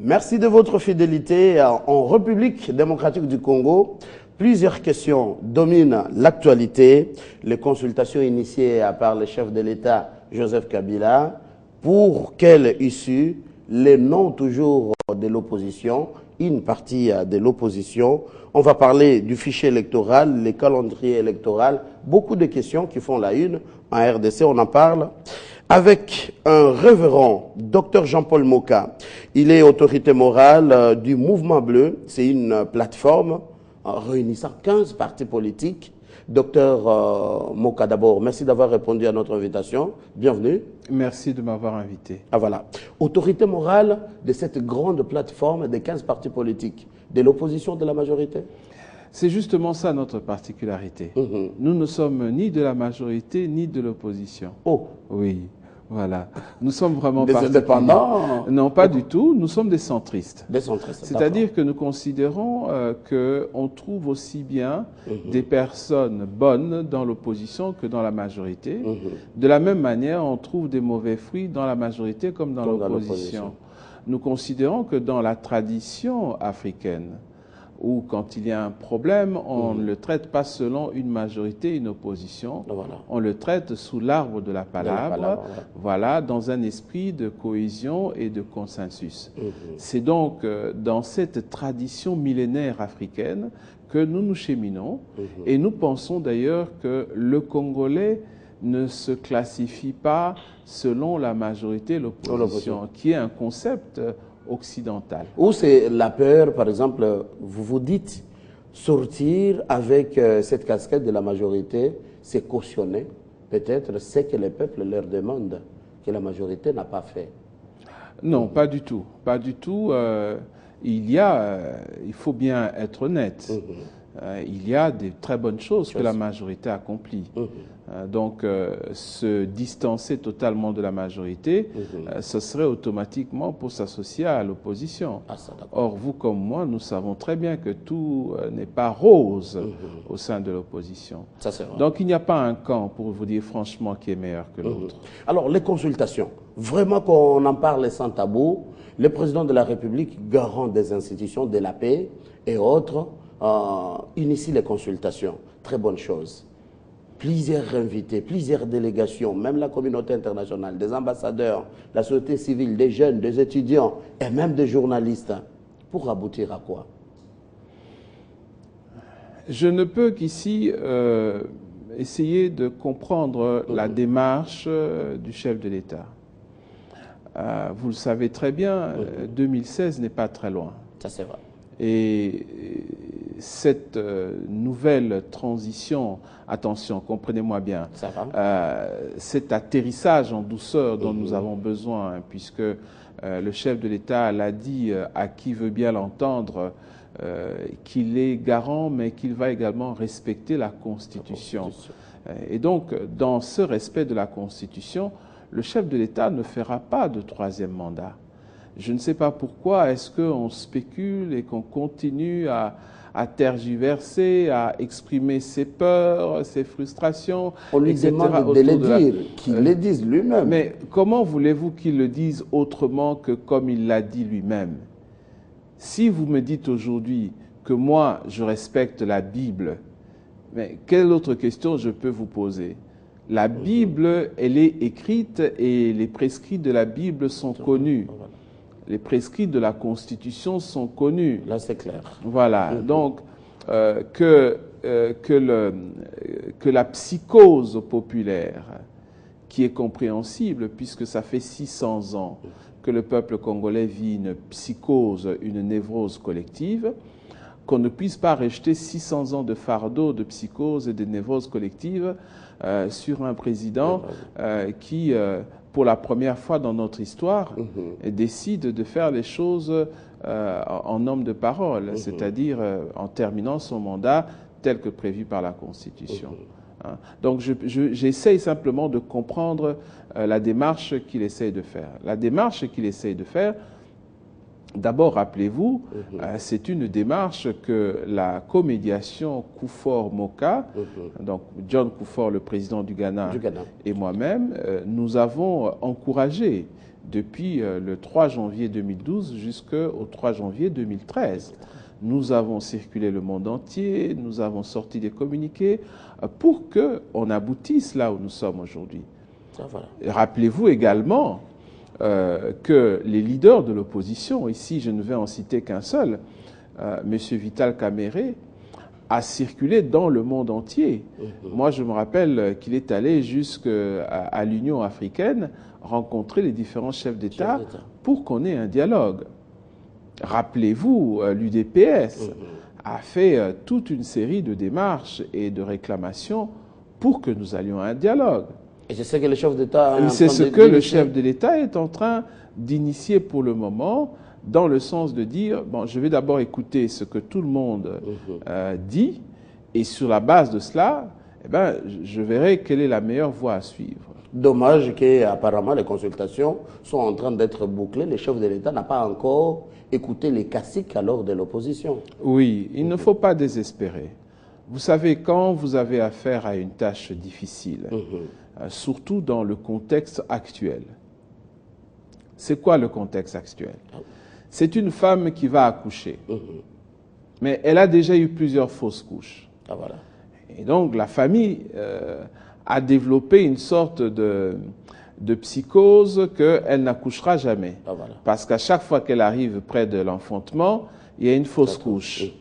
Merci de votre fidélité. En République démocratique du Congo, plusieurs questions dominent l'actualité. Les consultations initiées par le chef de l'État, Joseph Kabila, pour quelle issue? Les noms toujours de l'opposition, une partie de l'opposition. On va parler du fichier électoral, les calendriers électoraux, beaucoup de questions qui font la une. En RDC, on en parle avec un révérend, Dr Jean-Paul Moka. Il est autorité morale du Mouvement Bleu. C'est une plateforme réunissant 15 partis politiques. Docteur Moka, d'abord, merci d'avoir répondu à notre invitation. Bienvenue. Merci de m'avoir invité. Ah voilà. Autorité morale de cette grande plateforme des 15 partis politiques, de l'opposition, de la majorité? C'est justement ça notre particularité. Nous ne sommes ni de la majorité ni de l'opposition. Oh. Oui, voilà. Nous sommes vraiment des indépendants? Non, pas du tout. Nous sommes des centristes. Des centristes. C'est-à-dire que nous considérons qu'on trouve aussi bien des personnes bonnes dans l'opposition que dans la majorité. De la même manière, on trouve des mauvais fruits dans la majorité comme dans l'opposition. Nous considérons que dans la tradition africaine, où quand il y a un problème, on ne le traite pas selon une majorité, une opposition. Voilà. On le traite sous l'arbre de la palabre, voilà, dans un esprit de cohésion et de consensus. C'est donc dans cette tradition millénaire africaine que nous nous cheminons et nous pensons d'ailleurs que le Congolais ne se classifie pas selon la majorité et l'opposition, qui est un concept occidentale. Ou c'est la peur, par exemple, vous vous dites sortir avec cette casquette de la majorité, c'est cautionner peut-être ce que les peuples leur demandent, que la majorité n'a pas fait. Non, pas du tout. Pas du tout. Il faut bien être honnête. Il y a des très bonnes choses que la majorité accomplit. Donc, se distancer totalement de la majorité, ce serait automatiquement pour s'associer à l'opposition. Or, vous comme moi, nous savons très bien que tout n'est pas rose au sein de l'opposition. Donc, il n'y a pas un camp, pour vous dire franchement, qui est meilleur que l'autre. Alors, les consultations, vraiment qu'on en parle sans tabou, le président de la République, garant des institutions, de la paix et autres, initie les consultations. Très bonne chose. Plusieurs invités, plusieurs délégations, même la communauté internationale, des ambassadeurs, la société civile, des jeunes, des étudiants et même des journalistes. Pour aboutir à quoi? Je ne peux qu'ici essayer de comprendre la démarche du chef de l'État. Vous le savez très bien, 2016 n'est pas très loin. Ça, c'est vrai. Et cette nouvelle transition, attention, comprenez-moi bien, cet atterrissage en douceur dont nous avons besoin, puisque le chef de l'État l'a dit à qui veut bien l'entendre, qu'il est garant, mais qu'il va également respecter la Constitution. Et donc, dans ce respect de la Constitution, le chef de l'État ne fera pas de troisième mandat. Je ne sais pas pourquoi est-ce qu'on spécule et qu'on continue à tergiverser, à exprimer ses peurs, ses frustrations, on lui demande de les dire, qu'il les dise lui-même. Mais comment voulez-vous qu'il le dise autrement que comme il l'a dit lui-même? Si vous me dites aujourd'hui que moi, je respecte la Bible, mais quelle autre question je peux vous poser? La Bible, elle est écrite et les prescrits de la Bible sont connus. Les prescrits de la Constitution sont connus. Là, c'est clair. Voilà. Donc, que la psychose populaire, qui est compréhensible, puisque ça fait 600 ans que le peuple congolais vit une psychose, une névrose collective, qu'on ne puisse pas rejeter 600 ans de fardeau, de psychose et de névrose collective sur un président qui... pour la première fois dans notre histoire, décide de faire les choses en homme de parole, c'est-à-dire en terminant son mandat tel que prévu par la Constitution. Donc j'essaye simplement de comprendre la démarche qu'il essaye de faire. La démarche qu'il essaye de faire, d'abord, rappelez-vous, c'est une démarche que la comédiation Kufuor-Moka, donc John Kufuor, le président du Ghana, et moi-même, nous avons encouragée. depuis le 3 janvier 2012 jusqu'au 3 janvier 2013. Nous avons circulé le monde entier, nous avons sorti des communiqués pour qu'on aboutisse là où nous sommes aujourd'hui. Voilà. Rappelez-vous également que les leaders de l'opposition, ici je ne vais en citer qu'un seul, M. Vital Kamerhe, a circulé dans le monde entier. Moi, je me rappelle qu'il est allé jusqu'à l'Union africaine rencontrer les différents chefs d'État pour qu'on ait un dialogue. Rappelez-vous, l'UDPS a fait toute une série de démarches et de réclamations pour que nous allions à un dialogue. Et c'est ce que le chef d'État c'est ce que le chef de l'État est en train d'initier pour le moment, dans le sens de dire, bon, je vais d'abord écouter ce que tout le monde dit, et sur la base de cela, eh ben, je verrai quelle est la meilleure voie à suivre. Dommage qu'apparemment les consultations sont en train d'être bouclées. Le chef de l'État n'a pas encore écouté les caciques alors de l'opposition. Oui, il ne faut pas désespérer. Vous savez, quand vous avez affaire à une tâche difficile, surtout dans le contexte actuel, c'est quoi le contexte actuel? C'est une femme qui va accoucher, mais elle a déjà eu plusieurs fausses couches. Ah, voilà. Et donc la famille a développé une sorte de psychose qu'elle n'accouchera jamais. Ah, voilà. Parce qu'à chaque fois qu'elle arrive près de l'enfantement, il y a une fausse couche.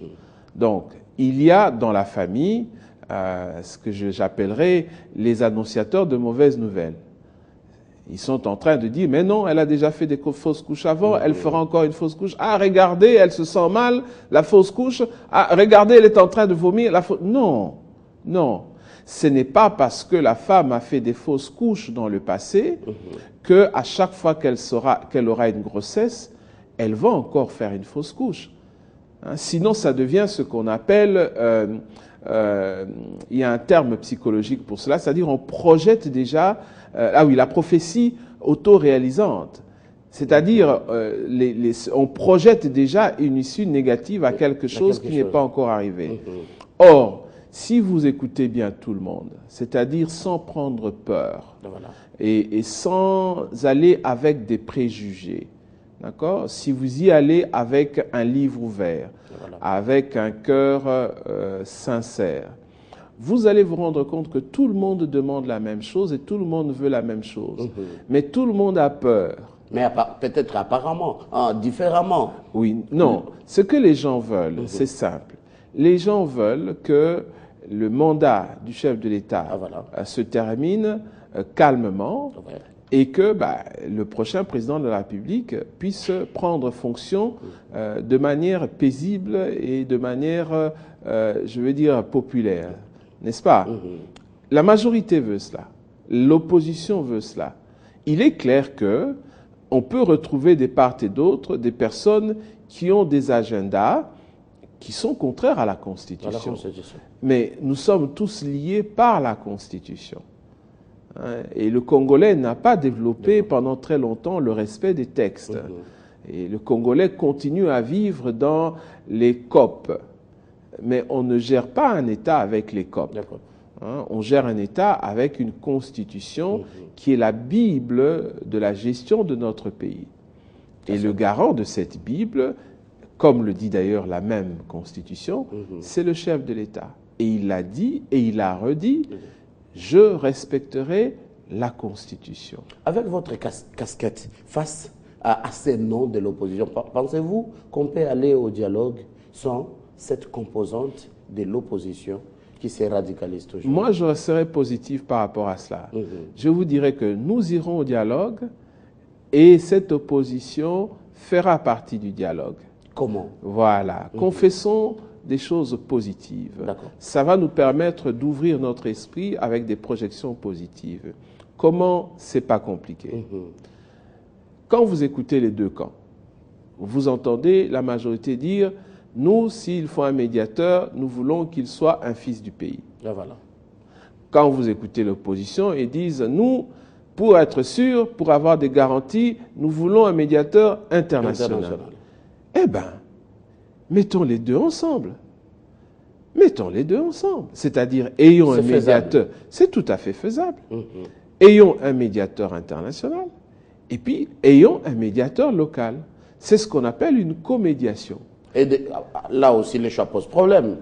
Donc, il y a dans la famille ce que j'appellerais les annonciateurs de mauvaises nouvelles. Ils sont en train de dire, mais non, elle a déjà fait des fausses couches avant, elle fera encore une fausse couche. Ah, regardez, elle se sent mal, la fausse couche. Ah, regardez, elle est en train de vomir. Non, non. Ce n'est pas parce que la femme a fait des fausses couches dans le passé qu'à chaque fois qu'elle aura une grossesse, elle va encore faire une fausse couche. Hein, sinon, ça devient ce qu'on appelle, il y a un terme psychologique pour cela, c'est-à-dire on projette déjà, la prophétie auto-réalisante. C'est-à-dire, on projette déjà une issue négative à quelque chose qui n'est pas encore arrivé. Or, si vous écoutez bien tout le monde, c'est-à-dire sans prendre peur et sans aller avec des préjugés, d'accord? Si vous y allez avec un livre ouvert, avec un cœur sincère, vous allez vous rendre compte que tout le monde demande la même chose et tout le monde veut la même chose. Mais tout le monde a peur. Mais peut-être apparemment, différemment. Oui, non. Ce que les gens veulent, c'est simple. Les gens veulent que le mandat du chef de l'État se termine calmement et que le prochain président de la République puisse prendre fonction de manière paisible et de manière, je veux dire, populaire. N'est-ce pas? La majorité veut cela. L'opposition veut cela. Il est clair que on peut retrouver de part et d'autre des personnes qui ont des agendas qui sont contraires à la Constitution. Mais nous sommes tous liés par la Constitution. Et le Congolais n'a pas développé pendant très longtemps le respect des textes. Et le Congolais continue à vivre dans les COP. Mais on ne gère pas un État avec les COP. On gère un État avec une Constitution qui est la Bible de la gestion de notre pays. Et le garant de cette Bible, comme le dit d'ailleurs la même Constitution, c'est le chef de l'État. Et il l'a dit et il l'a redit, je respecterai la Constitution. Avec votre casquette, face à ces noms de l'opposition, pensez-vous qu'on peut aller au dialogue sans cette composante de l'opposition qui se radicalise toujours? Moi, je serais positif par rapport à cela. Je vous dirais que nous irons au dialogue et cette opposition fera partie du dialogue. Comment? Voilà. Confessons des choses positives. Ça va nous permettre d'ouvrir notre esprit avec des projections positives. Comment? C'est pas compliqué. Quand vous écoutez les deux camps, vous entendez la majorité dire « Nous, s'il faut un médiateur, nous voulons qu'il soit un fils du pays. » Quand vous écoutez l'opposition, ils disent « Nous, pour être sûr, pour avoir des garanties, nous voulons un médiateur international. » Eh bien, mettons les deux ensemble. Mettons les deux ensemble. C'est-à-dire, ayons un médiateur. C'est tout à fait faisable. Ayons un médiateur international Et puis, ayons un médiateur local. C'est ce qu'on appelle une comédiation. Et là aussi, les choix posent problème.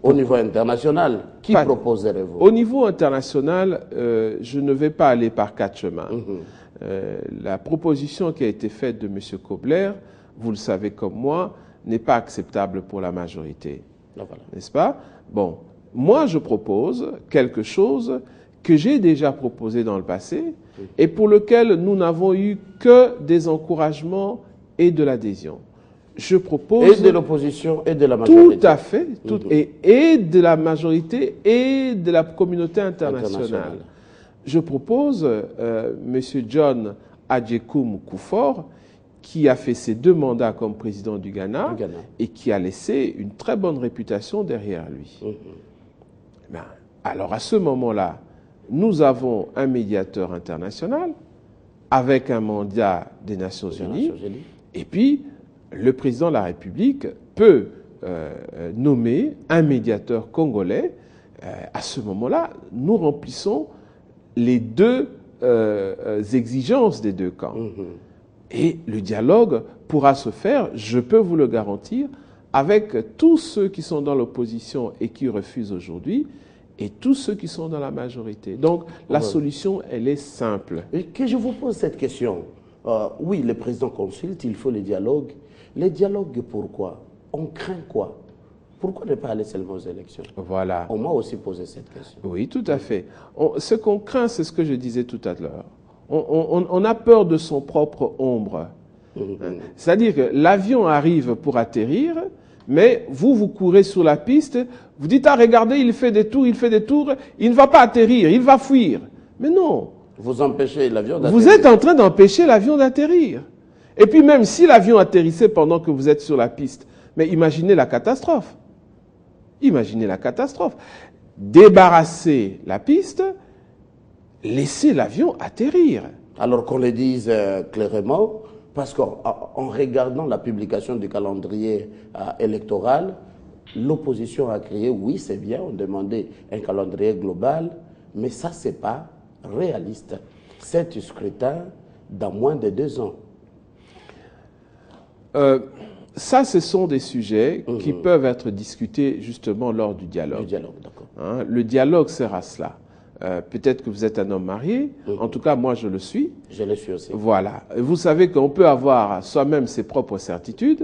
Au niveau international, qui proposerez-vous? Au niveau international, je ne vais pas aller par quatre chemins. La proposition qui a été faite de M. Kobler, vous le savez comme moi, n'est pas acceptable pour la majorité. Voilà. N'est-ce pas? Bon, moi je propose quelque chose que j'ai déjà proposé dans le passé et pour lequel nous n'avons eu que des encouragements et de l'adhésion. Je propose... Et de l'opposition et de la majorité. Tout à fait. Et de la majorité et de la communauté internationale. Je propose M. John Adjekoum Kufuor, qui a fait ses 2 mandats comme président du Ghana et qui a laissé une très bonne réputation derrière lui. Ben, alors à ce moment-là, nous avons un médiateur international avec un mandat des Nations Unies et puis le président de la République peut nommer un médiateur congolais. À ce moment-là, nous remplissons les 2 exigences des 2 camps. Et le dialogue pourra se faire, je peux vous le garantir, avec tous ceux qui sont dans l'opposition et qui refusent aujourd'hui, et tous ceux qui sont dans la majorité. Donc, la solution, elle est simple. Et que je vous pose cette question. Oui, le président consulte, il faut les dialogues. Les dialogues, pourquoi? On craint quoi? Pourquoi ne pas aller seulement aux élections? Voilà. On m'a aussi posé cette question. Oui, tout à fait. Ce qu'on craint, c'est ce que je disais tout à l'heure. On a peur de son propre ombre. C'est-à-dire que l'avion arrive pour atterrir, mais vous courez sur la piste, vous dites, ah, regardez, il fait des tours, il ne va pas atterrir, il va fuir. Mais non. Vous empêchez l'avion d'atterrir. Vous êtes en train d'empêcher l'avion d'atterrir. Et puis même si l'avion atterrissait pendant que vous êtes sur la piste, mais imaginez la catastrophe. Imaginez la catastrophe. Débarrasser la piste, laisser l'avion atterrir. Alors qu'on le dise clairement, parce qu'en regardant la publication du calendrier électoral, l'opposition a crié, oui c'est bien, on demandait un calendrier global, mais ça c'est pas réaliste. C'est un scrutin dans moins de 2 ans. Ça, ce sont des sujets qui peuvent être discutés justement lors du dialogue. D'accord. Le dialogue sert à cela. Peut-être que vous êtes un homme marié, en tout cas moi je le suis. Je le suis aussi. Voilà. Vous savez qu'on peut avoir soi-même ses propres certitudes,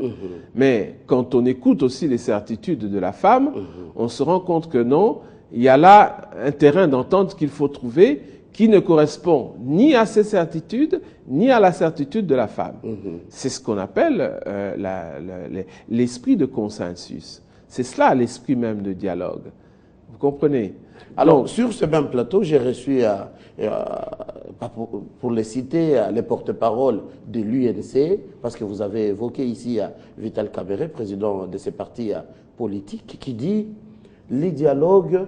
mais quand on écoute aussi les certitudes de la femme, on se rend compte que non, il y a là un terrain d'entente qu'il faut trouver qui ne correspond ni à ses certitudes, ni à la certitude de la femme. C'est ce qu'on appelle l'esprit de consensus. C'est cela l'esprit même de dialogue. Vous comprenez? Alors, donc, sur ce même plateau, j'ai reçu, pour les citer, les porte-paroles de l'UNC, parce que vous avez évoqué ici Vital Kamerhe, président de ces partis politiques, qui dit les dialogues,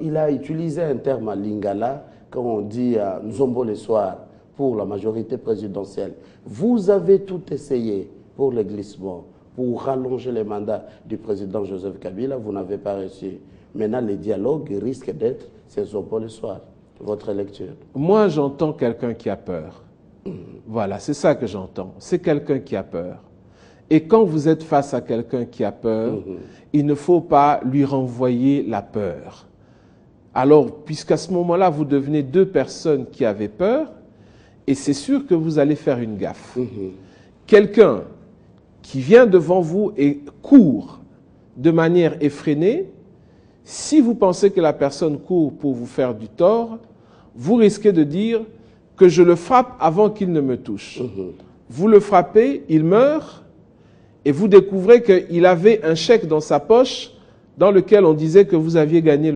il a utilisé un terme à Lingala, quand on dit Nzombo le soir pour la majorité présidentielle. Vous avez tout essayé pour le glissement, pour rallonger les mandats du président Joseph Kabila, vous n'avez pas réussi. Maintenant, les dialogues risquent d'être ces Nzombo le soir. Votre lecture? Moi, j'entends quelqu'un qui a peur. Voilà, c'est ça que j'entends. C'est quelqu'un qui a peur. Et quand vous êtes face à quelqu'un qui a peur, il ne faut pas lui renvoyer la peur. Alors, puisqu'à ce moment-là, vous devenez 2 personnes qui avaient peur, et c'est sûr que vous allez faire une gaffe. Quelqu'un qui vient devant vous et court de manière effrénée, si vous pensez que la personne court pour vous faire du tort, vous risquez de dire que je le frappe avant qu'il ne me touche. Vous le frappez, il meurt, et vous découvrez qu'il avait un chèque dans sa poche dans lequel on disait que vous aviez gagné